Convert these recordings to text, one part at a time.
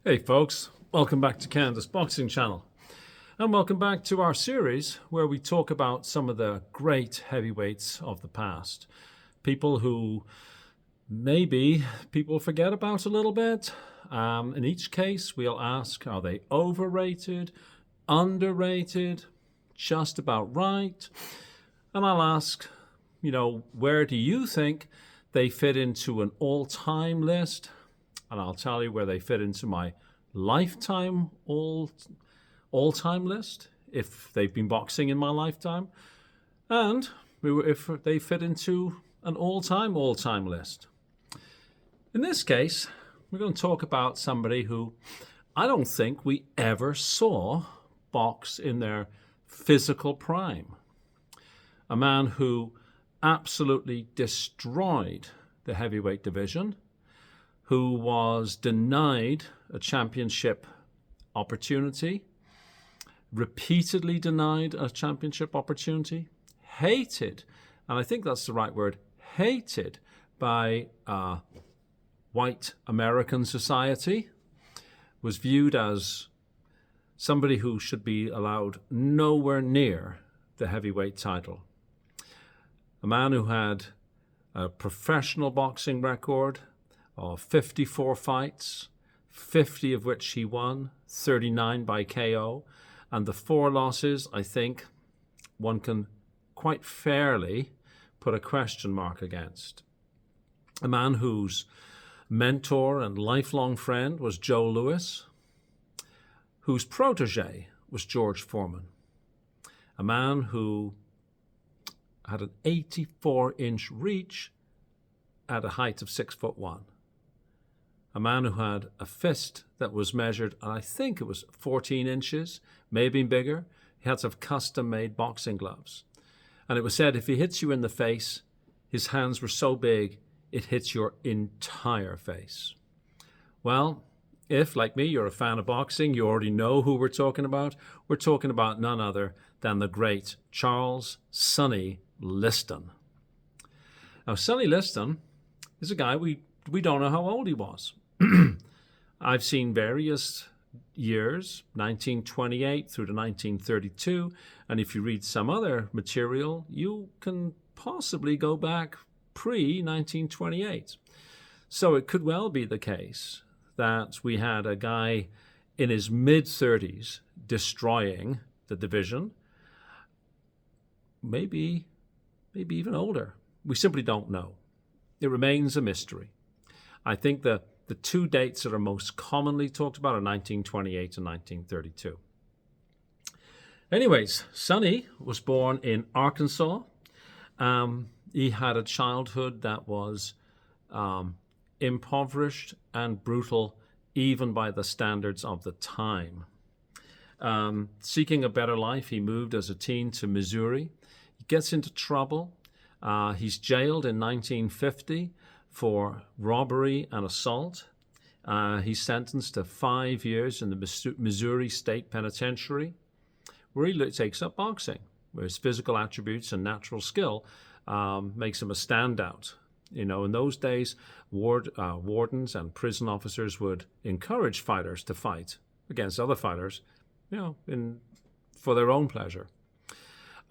Hey folks, welcome back to Canada's Boxing Channel. And welcome back to our series where we talk about some of the great heavyweights of the past. People who maybe people forget about a little bit. In each case, we'll ask, are they overrated, underrated, just about right? And I'll ask, where do you think they fit into an all-time list? And I'll tell you where they fit into my lifetime all-time list, if they've been boxing in my lifetime, and if they fit into an all-time list. In this case, we're going to talk about somebody who I don't think we ever saw box in their physical prime. A man who absolutely destroyed the heavyweight division, who was denied a championship opportunity, repeatedly denied a championship opportunity, hated, and I think that's the right word, hated by white American society, was viewed as somebody who should be allowed nowhere near the heavyweight title. A man who had a professional boxing record of 54 fights, 50 of which he won, 39 by KO, and the 4 losses, I think one can quite fairly put a question mark against. A man whose mentor and lifelong friend was Joe Louis, whose protege was George Foreman. A man who had an 84-inch reach at a height of 6'1". A man who had a fist that was measured, and I think it was 14 inches, maybe bigger. He had to have custom-made boxing gloves. And it was said if he hits you in the face, his hands were so big, it hits your entire face. Well, if, like me, you're a fan of boxing, you already know who we're talking about. We're talking about none other than the great Charles Sonny Liston. Now, Sonny Liston is a guy we don't know how old he was. I've seen various years, 1928 through to 1932, and if you read some other material, you can possibly go back pre-1928. So it could well be the case that we had a guy in his mid-30s destroying the division, maybe even older. We simply don't know. It remains a mystery. I think the 2 dates that are most commonly talked about are 1928 and 1932. Anyways, Sonny was born in Arkansas. He had a childhood that was impoverished and brutal, even by the standards of the time. Seeking a better life, he moved as a teen to Missouri. He gets into trouble. He's jailed in 1950 for robbery and assault. He's sentenced to 5 years in the Missouri State Penitentiary, where he takes up boxing, where his physical attributes and natural skill makes him a standout. In those days, wardens and prison officers would encourage fighters to fight against other fighters, for their own pleasure.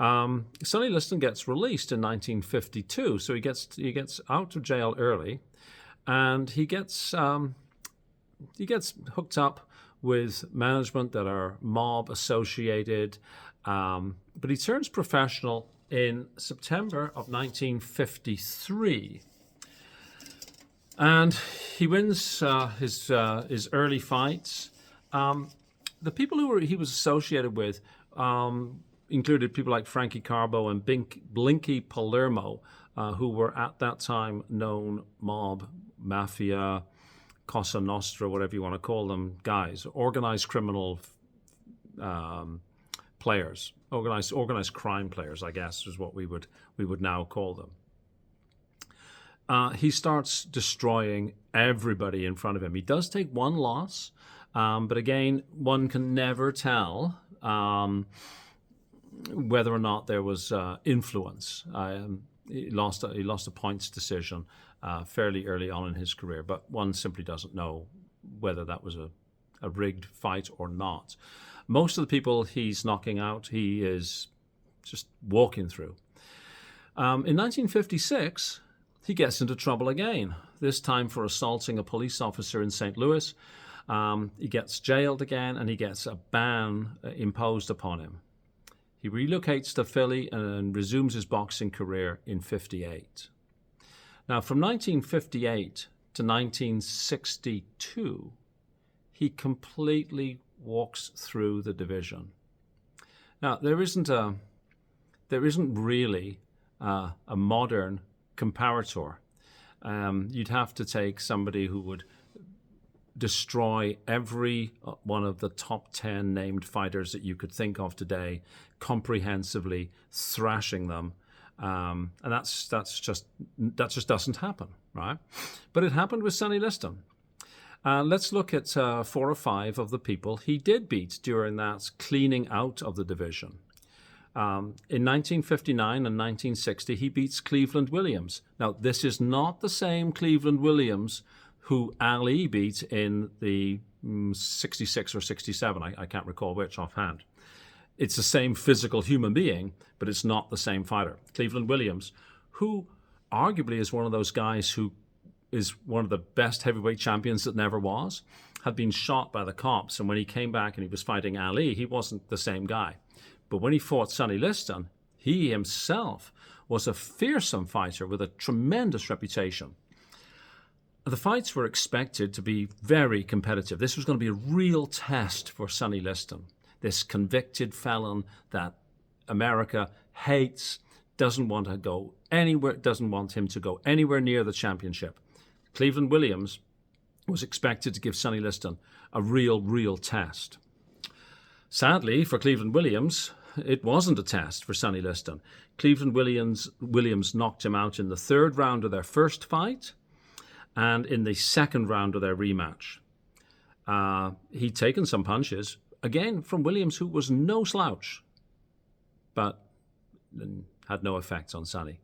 Sonny Liston gets released in 1952, so he gets out of jail early, and he gets hooked up with management that are mob associated, but he turns professional in September of 1953, and he wins his early fights. The people who he was associated with included people like Frankie Carbo and Blinky Palermo, who were at that time known mob, mafia, Cosa Nostra, whatever you want to call them, guys, organized criminal players, organized crime players, I guess, is what we would now call them. He starts destroying everybody in front of him. He does take one loss, but again, one can never tell whether or not there was influence. He lost a points decision fairly early on in his career, but one simply doesn't know whether that was a rigged fight or not. Most of the people he's knocking out, he is just walking through. In 1956, he gets into trouble again, this time for assaulting a police officer in St. Louis. He gets jailed again, and he gets a ban imposed upon him. He relocates to Philly and resumes his boxing career in 58. Now, from 1958 to 1962, he completely walks through the division. Now, there isn't really a modern comparator. You'd have to take somebody who would destroy every one of the top 10 named fighters that you could think of today, comprehensively thrashing them, and that just doesn't happen, right? But it happened with Sonny Liston. Let's look at 4 or 5 of the people he did beat during that cleaning out of the division. In 1959 and 1960, he beats Cleveland Williams. Now, this is not the same Cleveland Williams who Ali beat in the 66 or 67. I can't recall which offhand. It's the same physical human being, but it's not the same fighter. Cleveland Williams, who arguably is one of those guys who is one of the best heavyweight champions that never was, had been shot by the cops, and when he came back and he was fighting Ali, he wasn't the same guy. But when he fought Sonny Liston, he himself was a fearsome fighter with a tremendous reputation. The fights were expected to be very competitive. This was going to be a real test for Sonny Liston, this convicted felon that America hates, doesn't want to go anywhere, doesn't want him to go anywhere near the championship. Cleveland Williams was expected to give Sonny Liston a real test. Sadly, for Cleveland Williams, it wasn't a test for Sonny Liston. Cleveland Williams knocked him out in the 3rd round of their first fight and in the 2nd round of their rematch. He'd taken some punches, again from Williams, who was no slouch, but had no effect on Sonny.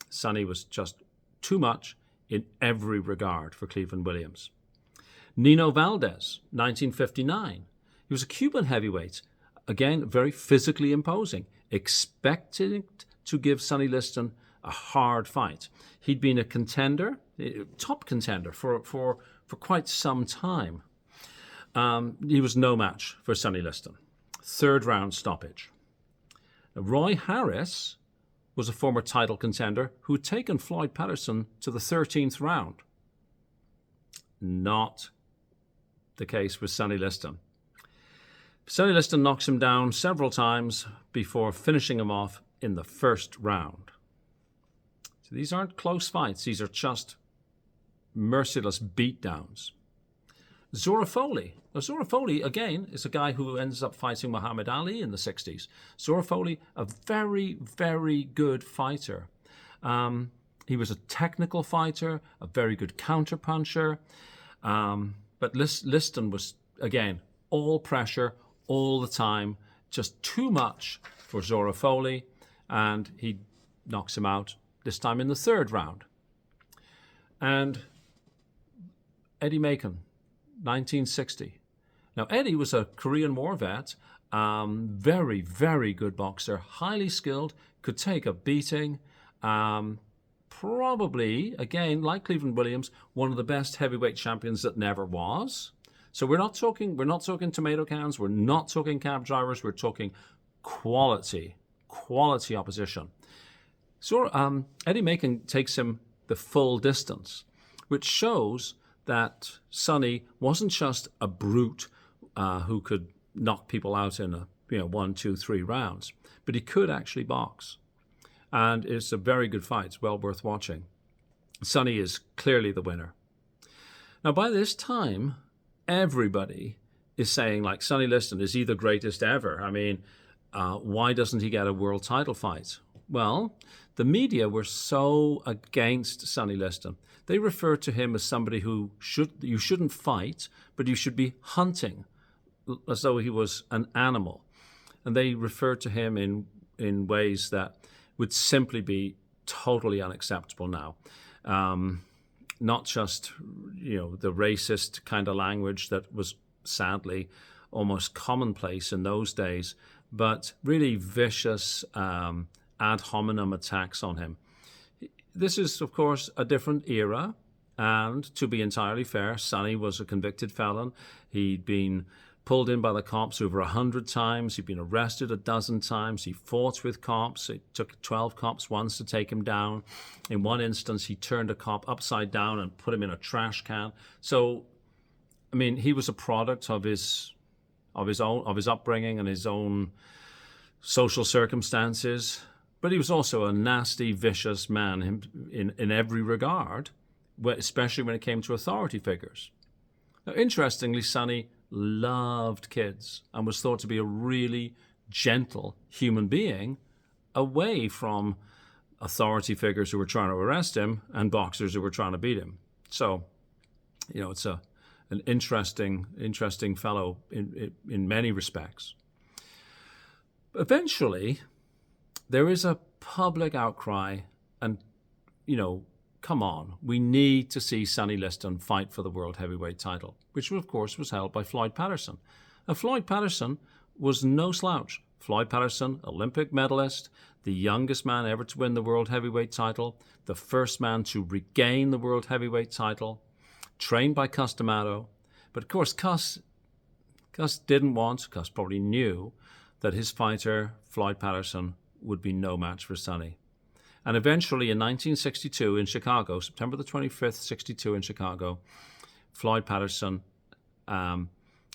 Sonny was just too much in every regard for Cleveland Williams. Nino Valdez, 1959. He was a Cuban heavyweight, again, very physically imposing, expecting to give Sonny Liston a hard fight. He'd been a contender, top contender for quite some time. He was no match for Sonny Liston. 3rd round stoppage. Roy Harris was a former title contender who had taken Floyd Patterson to the 13th round. Not the case with Sonny Liston. Sonny Liston knocks him down several times before finishing him off in the 1st round. So these aren't close fights. These are just merciless beatdowns. Zora Foley. Now, Zora Foley, again, is a guy who ends up fighting Muhammad Ali in the 60s. Zora Foley, a very, very good fighter. He was a technical fighter, a very good counterpuncher. But Liston was, again, all pressure, all the time, just too much for Zora Foley, and he knocks him out, this time in the 3rd round. And Eddie Macon, 1960. Now, Eddie was a Korean War vet, very, very good boxer, highly skilled, could take a beating, probably, again, like Cleveland Williams, one of the best heavyweight champions that never was. So we're not talking tomato cans, we're not talking cab drivers, we're talking quality opposition. So Eddie Macon takes him the full distance, which shows that Sonny wasn't just a brute who could knock people out in 1, 2, 3 rounds, but he could actually box. And it's a very good fight. It's well worth watching. Sonny is clearly the winner. Now, by this time, everybody is saying, like, Sonny Liston, is he the greatest ever? I mean, why doesn't he get a world title fight? Well, the media were so against Sonny Liston. They referred to him as somebody who you shouldn't fight, but you should be hunting, as though he was an animal. And they referred to him in ways that would simply be totally unacceptable now. Not just, the racist kind of language that was sadly almost commonplace in those days, but really vicious ad hominem attacks on him. This is, of course, a different era, and to be entirely fair, Sonny was a convicted felon. He'd been pulled in by the cops over 100 times. He'd been arrested a dozen times. He fought with cops. It took 12 cops once to take him down. In one instance, he turned a cop upside down and put him in a trash can. So, I mean, he was a product of his upbringing and his own social circumstances. But he was also a nasty, vicious man in every regard, especially when it came to authority figures. Now, interestingly, Sonny loved kids and was thought to be a really gentle human being away from authority figures who were trying to arrest him and boxers who were trying to beat him. So, it's an interesting fellow in many respects. Eventually, there is a public outcry and, come on, we need to see Sonny Liston fight for the world heavyweight title, which of course was held by Floyd Patterson. Now, Floyd Patterson was no slouch. Floyd Patterson, Olympic medalist, the youngest man ever to win the world heavyweight title, the first man to regain the world heavyweight title, trained by Cus D'Amato. But of course, Cus probably knew that his fighter, Floyd Patterson, would be no match for Sonny. And eventually in 1962 in Chicago, September the 25th, 62 in Chicago, Floyd Patterson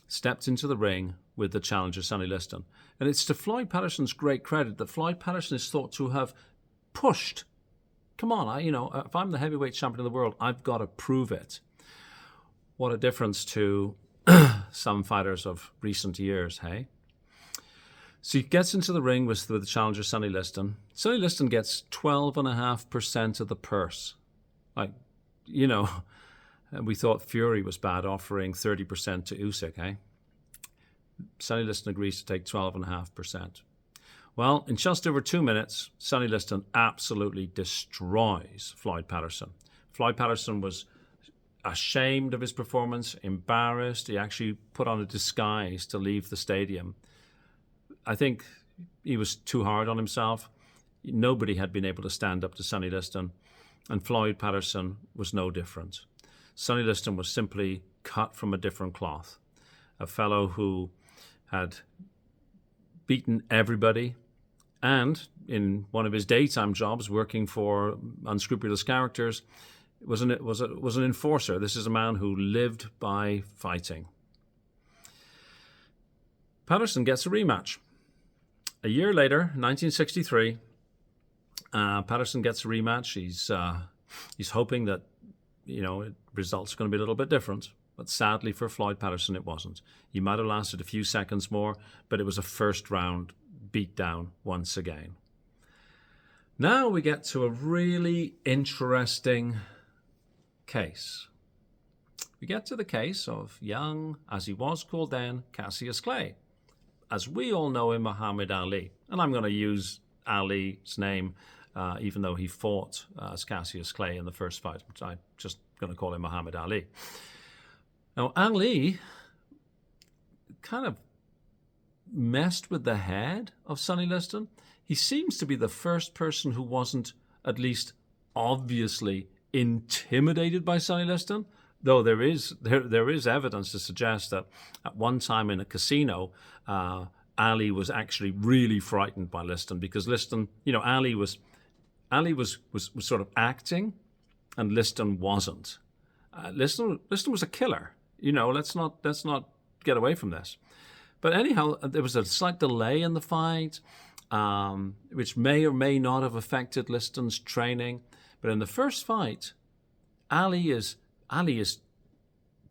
stepped into the ring with the challenger, Sonny Liston. And it's to Floyd Patterson's great credit that Floyd Patterson is thought to have pushed. Come on, if I'm the heavyweight champion of the world, I've got to prove it. What a difference to some fighters of recent years, hey? So he gets into the ring with the challenger, Sonny Liston. Sonny Liston gets 12.5% of the purse. And we thought Fury was bad, offering 30% to Usyk, eh? Sonny Liston agrees to take 12.5%. Well, in just over 2 minutes, Sonny Liston absolutely destroys Floyd Patterson. Floyd Patterson was ashamed of his performance, embarrassed. He actually put on a disguise to leave the stadium. I think he was too hard on himself. Nobody had been able to stand up to Sonny Liston, and Floyd Patterson was no different. Sonny Liston was simply cut from a different cloth. A fellow who had beaten everybody, and in one of his daytime jobs, working for unscrupulous characters, was an enforcer. This is a man who lived by fighting. Patterson gets a rematch. A year later, 1963, Patterson gets a rematch. He's hoping that, results are going to be a little bit different. But sadly for Floyd Patterson, it wasn't. He might have lasted a few seconds more, but it was a first round beatdown once again. Now we get to a really interesting case. We get to the case of young, as he was called then, Cassius Clay. As we all know him, Muhammad Ali. And I'm going to use Ali's name, even though he fought as Cassius Clay in the first fight, which I'm just going to call him Muhammad Ali. Now, Ali kind of messed with the head of Sonny Liston. He seems to be the first person who wasn't at least obviously intimidated by Sonny Liston, though there is evidence to suggest that at one time in a casino, Ali was actually really frightened by Liston, because Liston, Ali was sort of acting, and Liston wasn't. Liston was a killer. Let's not get away from this. But anyhow, there was a slight delay in the fight, which may or may not have affected Liston's training. But in the first fight, Ali is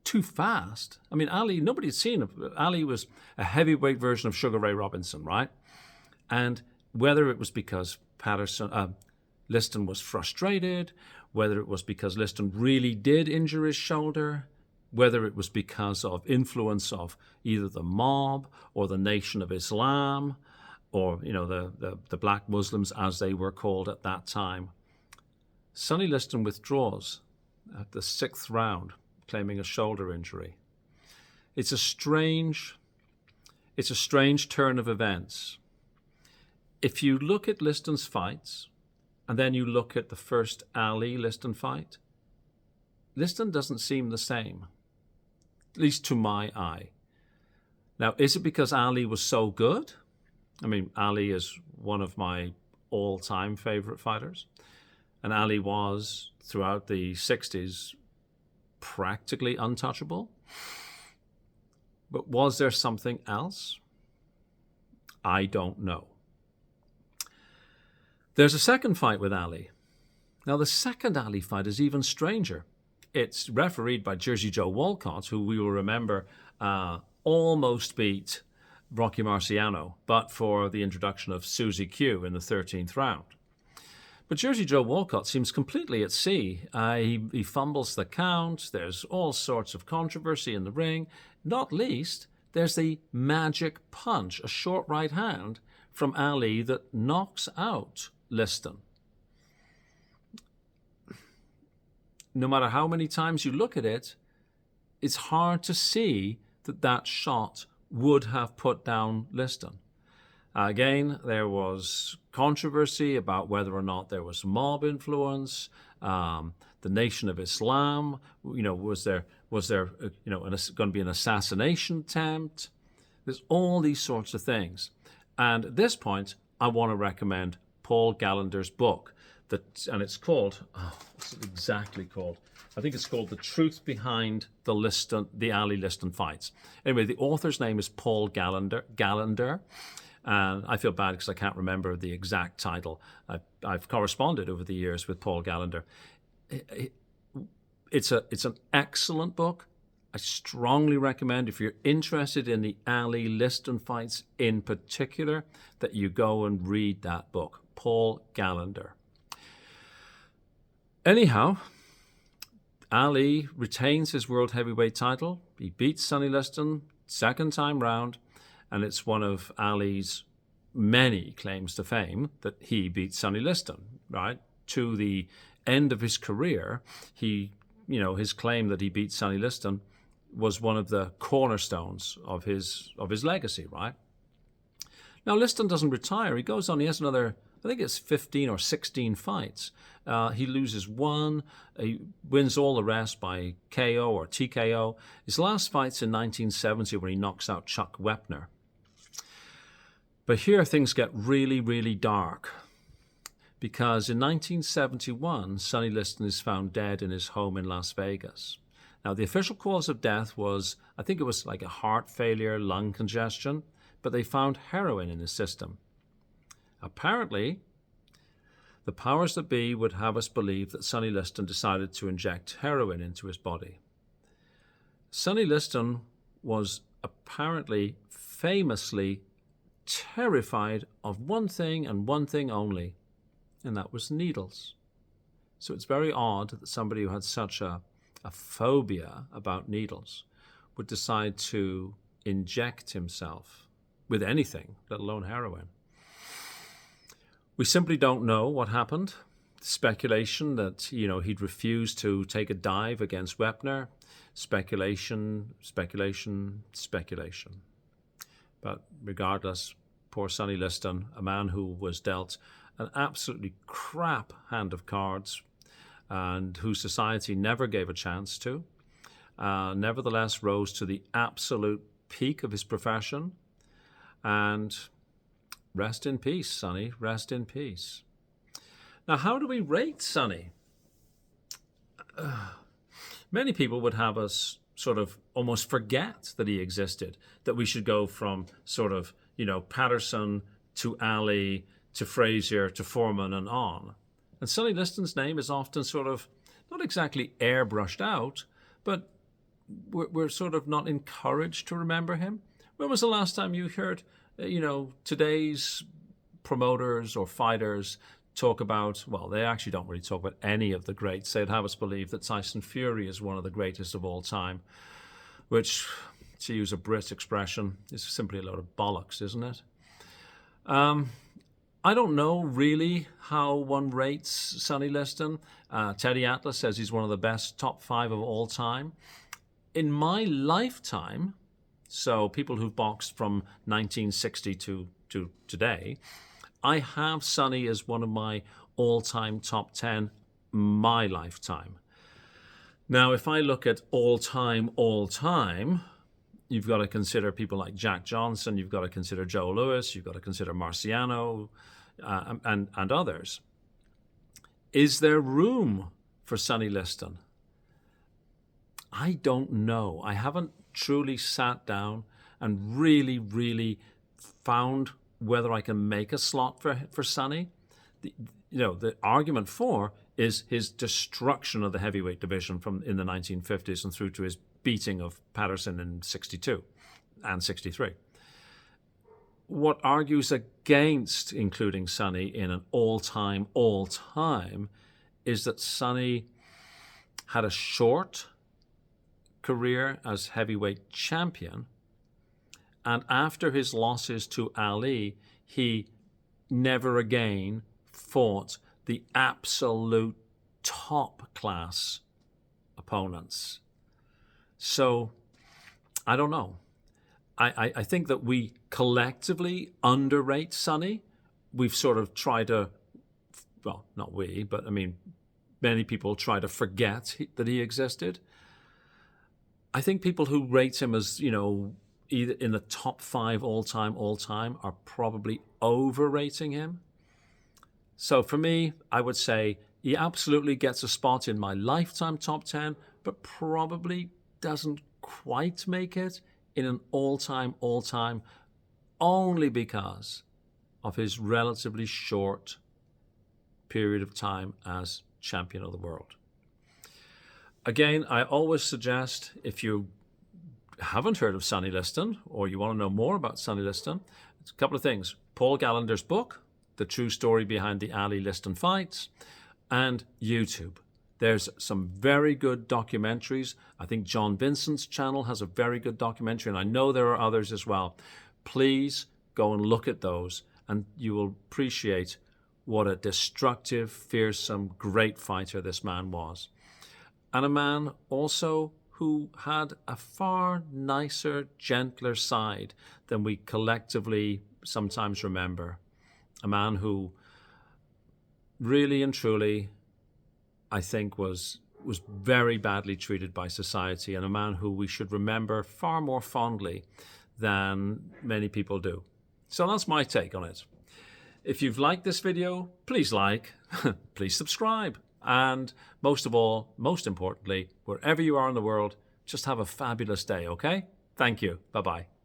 too fast. I mean, nobody had seen it. Ali was a heavyweight version of Sugar Ray Robinson, right? And whether it was because Liston was frustrated, whether it was because Liston really did injure his shoulder, whether it was because of influence of either the mob or the Nation of Islam, or the black Muslims as they were called at that time, Sonny Liston withdraws at the 6th round, claiming a shoulder injury. It's a strange turn of events. If you look at Liston's fights, and then you look at the first Ali-Liston fight, Liston doesn't seem the same, at least to my eye. Now, is it because Ali was so good? I mean, Ali is one of my all-time favorite fighters, and Ali was, throughout the 60s, practically untouchable. But was there something else? I don't know. There's a second fight with Ali. Now, the second Ali fight is even stranger. It's refereed by Jersey Joe Walcott, who we will remember almost beat Rocky Marciano, but for the introduction of Susie Q in the 13th round. But Jersey Joe Walcott seems completely at sea. He fumbles the count. There's all sorts of controversy in the ring. Not least, there's the magic punch, a short right hand from Ali that knocks out Liston. No matter how many times you look at it, it's hard to see that that shot would have put down Liston. Again, there was controversy about whether or not there was mob influence. The Nation of Islam, was there going to be an assassination attempt? There's all these sorts of things. And at this point, I want to recommend Paul Gallander's book, and it's called, what's it exactly called? I think it's called The Truth Behind the Ali Liston Fights. Anyway, the author's name is Paul Gallander. And I feel bad because I can't remember the exact title. I've corresponded over the years with Paul Gallander. It's an excellent book. I strongly recommend, if you're interested in the Ali Liston fights in particular, that you go and read that book, Paul Gallander. Anyhow, Ali retains his world heavyweight title. He beats Sonny Liston second time round. And it's one of Ali's many claims to fame that he beat Sonny Liston, right? To the end of his career, his claim that he beat Sonny Liston was one of the cornerstones of his legacy, right? Now, Liston doesn't retire. He goes on. He has another, I think it's 15 or 16 fights. He loses one. He wins all the rest by KO or TKO. His last fight's in 1970 when he knocks out Chuck Wepner. But here things get really, really dark, because in 1971, Sonny Liston is found dead in his home in Las Vegas. Now, the official cause of death was, I think it was like a heart failure, lung congestion, but they found heroin in his system. Apparently, the powers that be would have us believe that Sonny Liston decided to inject heroin into his body. Sonny Liston was apparently famously terrified of one thing and one thing only, and that was needles. So it's very odd that somebody who had such a phobia about needles would decide to inject himself with anything, let alone heroin. We simply don't know what happened. Speculation that, he'd refused to take a dive against Wepner. Speculation. But regardless, poor Sonny Liston, a man who was dealt an absolutely crap hand of cards and whose society never gave a chance to, nevertheless rose to the absolute peak of his profession. And rest in peace, Sonny, rest in peace. Now, how do we rate Sonny? Many people would have us sort of almost forget that he existed, that we should go from sort of, Patterson to Ali to Frazier to Foreman and on. And Sonny Liston's name is often sort of not exactly airbrushed out, but we're sort of not encouraged to remember him. When was the last time you heard, today's promoters or fighters talk about, well, they actually don't really talk about any of the greats. They'd have us believe that Tyson Fury is one of the greatest of all time, which, to use a Brit expression, is simply a load of bollocks, isn't it? I don't know really how one rates Sonny Liston. Teddy Atlas says he's one of the best top 5 of all time. In my lifetime, So people who've boxed from 1960 to today, I have Sonny as one of my all-time top 10, my lifetime. Now, if I look at all-time, you've got to consider people like Jack Johnson, you've got to consider Joe Louis, you've got to consider Marciano, and others. Is there room for Sonny Liston? I don't know. I haven't truly sat down and really found whether I can make a slot for Sonny. The argument for is his destruction of the heavyweight division in the 1950s and through to his beating of Patterson in 62 and 63. What argues against including Sonny in an all-time is that Sonny had a short career as heavyweight champion, and after his losses to Ali, he never again fought the absolute top class opponents. So I don't know. I think that we collectively underrate Sonny. We've sort of tried to, well, not we, but I mean, many people try to forget that he existed. I think people who rate him as, either in the top 5 all-time, are probably overrating him. So for me, I would say he absolutely gets a spot in my lifetime top 10, but probably doesn't quite make it in an all-time, only because of his relatively short period of time as champion of the world. Again, I always suggest, if you haven't heard of Sonny Liston or you want to know more about Sonny Liston, it's a couple of things. Paul Gallander's book, The True Story Behind the Ali Liston Fights, and YouTube. There's some very good documentaries. I think John Vincent's channel has a very good documentary, and I know there are others as well. Please go and look at those, and you will appreciate what a destructive, fearsome, great fighter this man was. And a man also who had a far nicer, gentler side than we collectively sometimes remember. A man who really and truly, I think, was very badly treated by society, and a man who we should remember far more fondly than many people do. So that's my take on it. If you've liked this video, please like, please subscribe, and most of all, most importantly, wherever you are in the world, just have a fabulous day, okay? Thank you. Bye-bye.